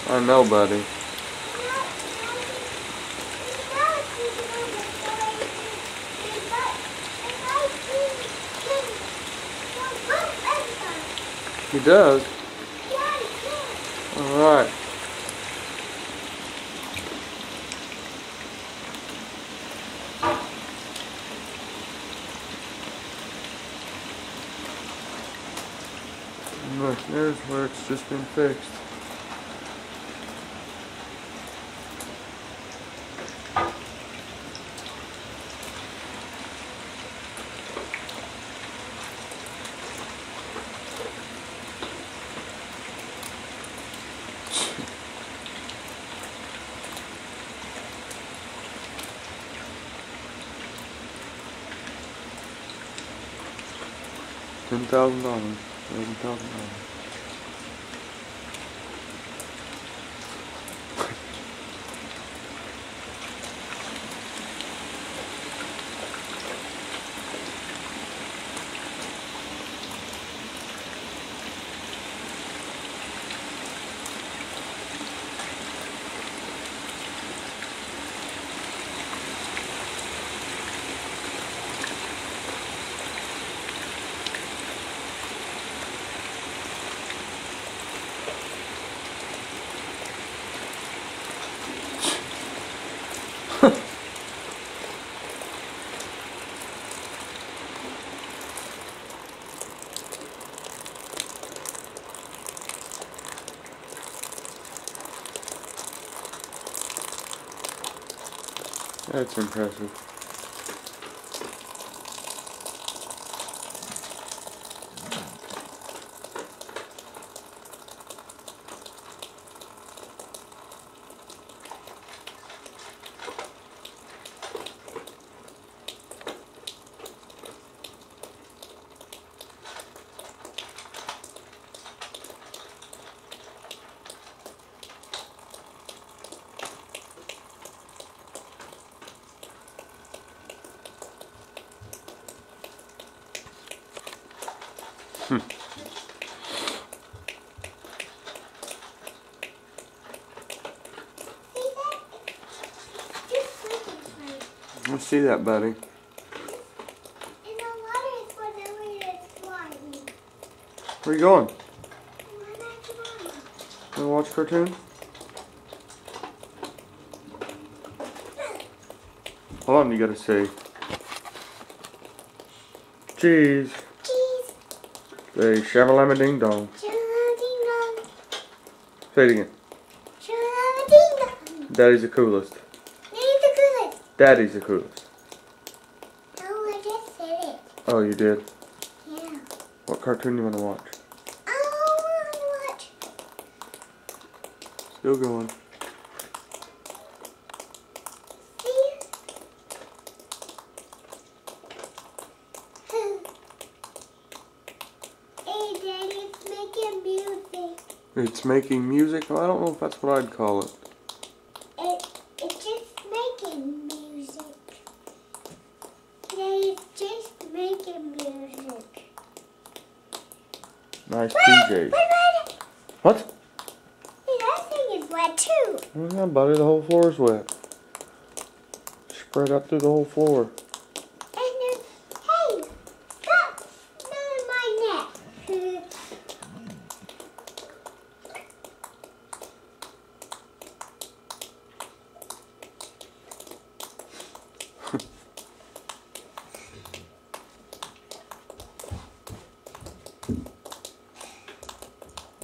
I know, buddy. He does? Alright. Look, there's where it's just been fixed. $10,000. $11,000. That's impressive. Let's see that, buddy. And the water is whenever it's sliding. Where are you going? Why not? Wanna watch cartoon? Hold on, you gotta say cheese. Cheese. Say shamalama ding dong. Ding-dong. Say it again. Ding-dong. Daddy's the coolest. Daddy's the coolest. Daddy's the coolest. Oh, I just said it. Oh, you did? Yeah. What cartoon you wanna watch? I want to watch. Still going. Hey, Daddy, it's making music. It's making music? Well, I don't know if that's what I'd call it. It's just making music. Daddy, it's just making music. Nice PJs. What? Hey, that thing is wet too. Oh, yeah, buddy, the whole floor is wet. Spread out through the whole floor. And then, hey, that's none of my neck.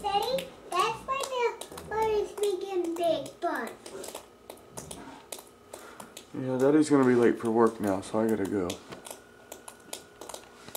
Daddy, that's why the water is making big buns. Yeah, Daddy's gonna be late for work now, so I gotta go.